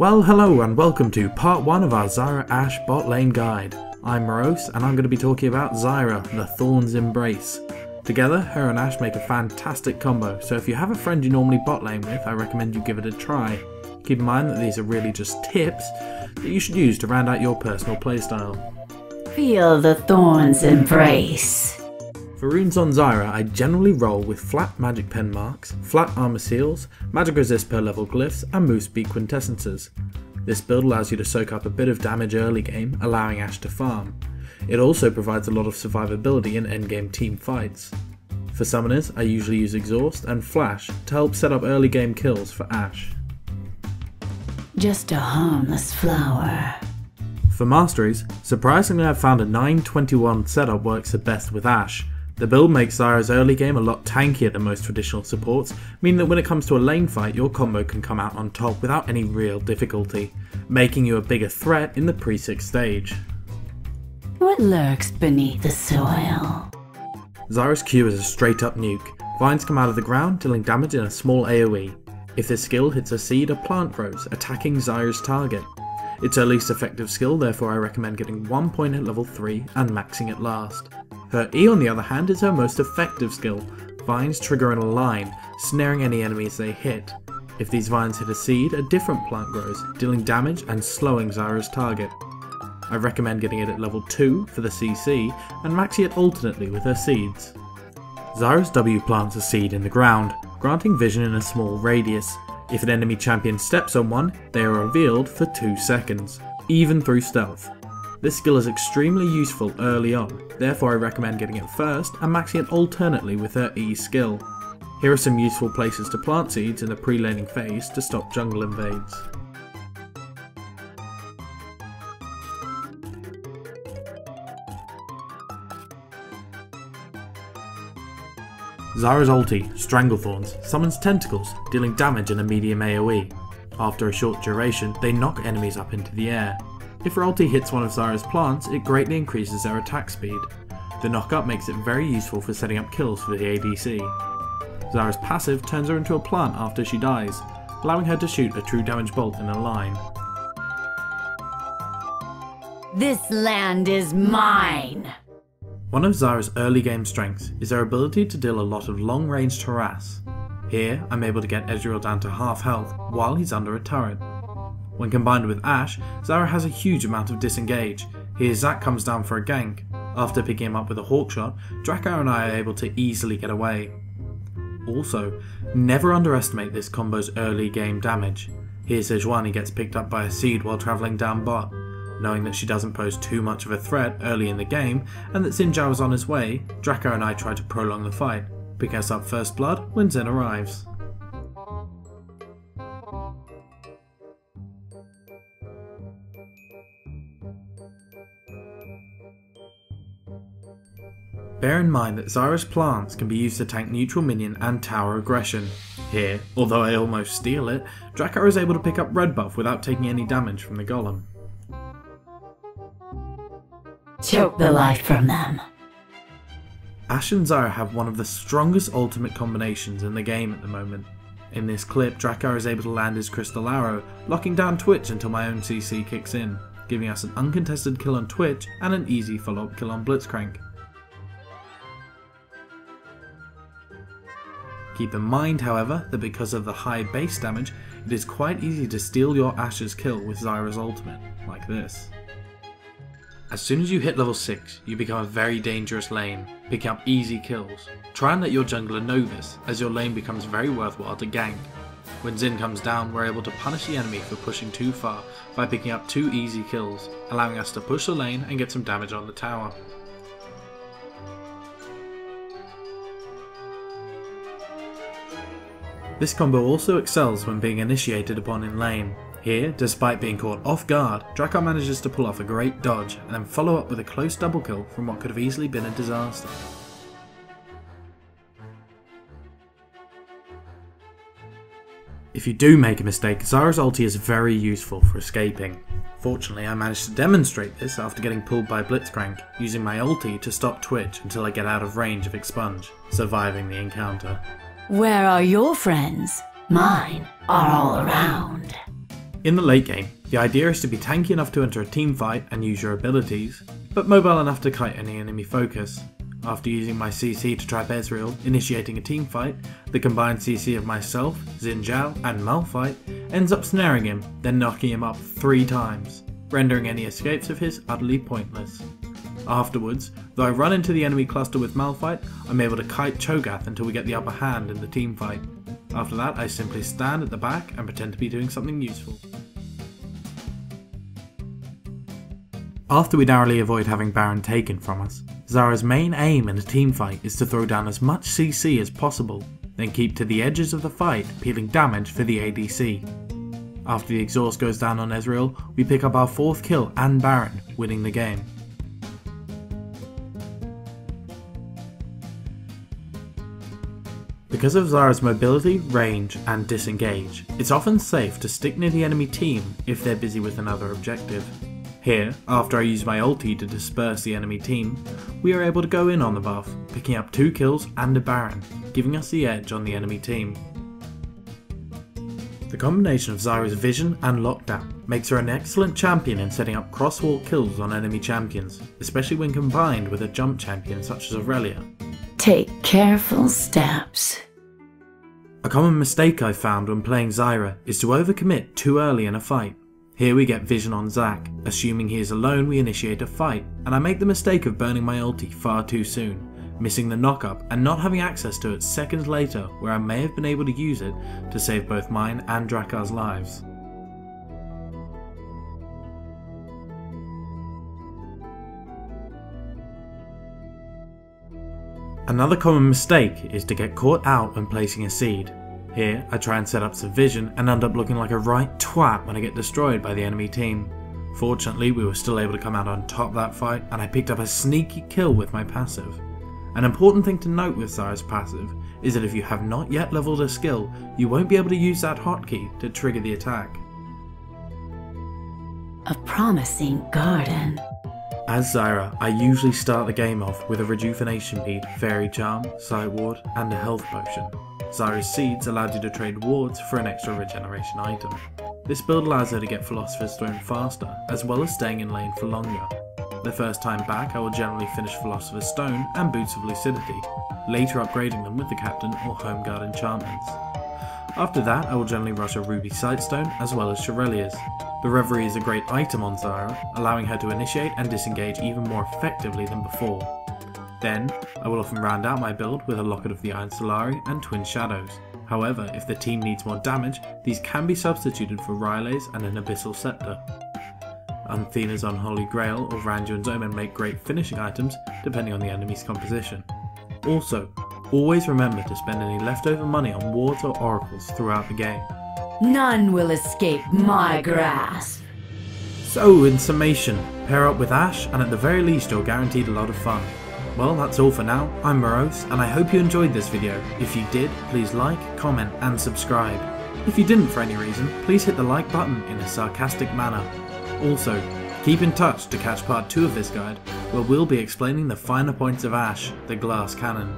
Well, hello and welcome to part 1 of our Zyra Ashe bot lane guide. I'm Morose and I'm going to be talking about Zyra, the Thorn's Embrace. Together, her and Ashe make a fantastic combo, so if you have a friend you normally bot lane with, I recommend you give it a try. Keep in mind that these are really just tips that you should use to round out your personal playstyle. Feel the Thorn's Embrace. For runes on Zyra, I generally roll with flat magic pen marks, flat armor seals, magic resist per level glyphs, and moose beak quintessences. This build allows you to soak up a bit of damage early game, allowing Ashe to farm. It also provides a lot of survivability in endgame team fights. For summoners, I usually use Exhaust and Flash to help set up early game kills for Ashe. Just a harmless flower. For Masteries, surprisingly I've found a 9-21 setup works the best with Ashe. The build makes Zyra's early game a lot tankier than most traditional supports, meaning that when it comes to a lane fight your combo can come out on top without any real difficulty, making you a bigger threat in the pre-6 stage. What lurks beneath the soil? Zyra's Q is a straight up nuke. Vines come out of the ground, dealing damage in a small AoE. If this skill hits a seed, a plant grows, attacking Zyra's target. It's her least effective skill, therefore I recommend getting 1 point at level 3 and maxing it last. Her E on the other hand is her most effective skill. Vines trigger in a line, snaring any enemies they hit. If these vines hit a seed, a different plant grows, dealing damage and slowing Zyra's target. I recommend getting it at level 2 for the CC and maxing it alternately with her seeds. Zyra's W plants a seed in the ground, granting vision in a small radius. If an enemy champion steps on one, they are revealed for 2 seconds, even through stealth. This skill is extremely useful early on, therefore I recommend getting it first and maxing it alternately with her E skill. Here are some useful places to plant seeds in the pre-laning phase to stop jungle invades. Zyra's ulti, Stranglethorns, summons tentacles, dealing damage in a medium AoE. After a short duration, they knock enemies up into the air. If her ulti hits one of Zyra's plants, it greatly increases their attack speed. The knock-up makes it very useful for setting up kills for the ADC. Zyra's passive turns her into a plant after she dies, allowing her to shoot a true damage bolt in a line. This land is mine! One of Zyra's early game strengths is her ability to deal a lot of long-ranged harass. Here, I'm able to get Ezreal down to half health while he's under a turret. When combined with Ashe, Zyra has a huge amount of disengage. Here Zac comes down for a gank. After picking him up with a hawkshot, Draco and I are able to easily get away. Also, never underestimate this combo's early game damage. Here Jaunty gets picked up by a seed while travelling down bot. Knowing that she doesn't pose too much of a threat early in the game, and that Xin Zhao is on his way, Draco and I try to prolong the fight. Picking us up first blood when Xin arrives. Bear in mind that Zyra's plants can be used to tank neutral minion and tower aggression. Here, although I almost steal it, Draco is able to pick up red buff without taking any damage from the golem. Choke the life from them. Ashe and Zyra have one of the strongest ultimate combinations in the game at the moment. In this clip, Draco is able to land his crystal arrow, locking down Twitch until my own CC kicks in, giving us an uncontested kill on Twitch and an easy follow-up kill on Blitzcrank. Keep in mind, however, that because of the high base damage, it is quite easy to steal your Ashe's kill with Zyra's ultimate, like this. As soon as you hit level 6, you become a very dangerous lane, picking up easy kills. Try and let your jungler know this, as your lane becomes very worthwhile to gank. When Xin comes down, we're able to punish the enemy for pushing too far by picking up 2 easy kills, allowing us to push the lane and get some damage on the tower. This combo also excels when being initiated upon in lane. Here, despite being caught off guard, Draco manages to pull off a great dodge and then follow up with a close double kill from what could have easily been a disaster. If you do make a mistake, Zyra's ulti is very useful for escaping. Fortunately, I managed to demonstrate this after getting pulled by Blitzcrank, using my ulti to stop Twitch until I get out of range of Expunge, surviving the encounter. Where are your friends? Mine are all around. In the late game, the idea is to be tanky enough to enter a team fight and use your abilities, but mobile enough to kite any enemy focus. After using my CC to trap Ezreal, initiating a team fight, the combined CC of myself, Xin Zhao and Malphite ends up snaring him, then knocking him up 3 times, rendering any escapes of his utterly pointless. Afterwards, though I run into the enemy cluster with Malphite, I'm able to kite Cho'Gath until we get the upper hand in the team fight. After that, I simply stand at the back and pretend to be doing something useful. After we narrowly avoid having Baron taken from us, Zyra's main aim in a teamfight is to throw down as much CC as possible, then keep to the edges of the fight, peeling damage for the ADC. After the exhaust goes down on Ezreal, we pick up our 4th kill and Baron, winning the game. Because of Zyra's mobility, range and disengage, it's often safe to stick near the enemy team if they're busy with another objective. Here, after I use my ulti to disperse the enemy team, we are able to go in on the buff, picking up 2 kills and a Baron, giving us the edge on the enemy team. The combination of Zyra's vision and lockdown makes her an excellent champion in setting up crosswalk kills on enemy champions, especially when combined with a jump champion such as Aurelia. Take careful steps. A common mistake I've found when playing Zyra is to overcommit too early in a fight. Here we get vision on Zac. Assuming he is alone, we initiate a fight, and I make the mistake of burning my ulti far too soon, missing the knockup and not having access to it seconds later, where I may have been able to use it to save both mine and Drakar's lives. Another common mistake is to get caught out when placing a seed. Here, I try and set up some vision and end up looking like a right twat when I get destroyed by the enemy team. Fortunately, we were still able to come out on top that fight, and I picked up a sneaky kill with my passive. An important thing to note with Zyra's passive is that if you have not yet leveled a skill, you won't be able to use that hotkey to trigger the attack. A promising garden. As Zyra, I usually start the game off with a rejuvenation bead, fairy charm, sight ward, and a health potion. Zyra's seeds allowed you to trade wards for an extra regeneration item. This build allows her to get Philosopher's Stone faster, as well as staying in lane for longer. The first time back I will generally finish Philosopher's Stone and Boots of Lucidity, later upgrading them with the Captain or Home Guard enchantments. After that I will generally rush a Ruby Sightstone as well as Shirelia's. The Reverie is a great item on Zyra, allowing her to initiate and disengage even more effectively than before. Then, I will often round out my build with a Locket of the Iron Solari and Twin Shadows. However, if the team needs more damage, these can be substituted for Ryle's and an Abyssal Scepter. Anthena's Unholy Grail or Randuin's Omen make great finishing items depending on the enemy's composition. Also, always remember to spend any leftover money on wards or oracles throughout the game. None will escape my grasp. So, in summation, pair up with Ashe and at the very least you're guaranteed a lot of fun. Well, that's all for now. I'm Morose, and I hope you enjoyed this video. If you did, please like, comment, and subscribe. If you didn't for any reason, please hit the like button in a sarcastic manner. Also, keep in touch to catch part 2 of this guide, where we'll be explaining the finer points of Ashe, the Glass Cannon.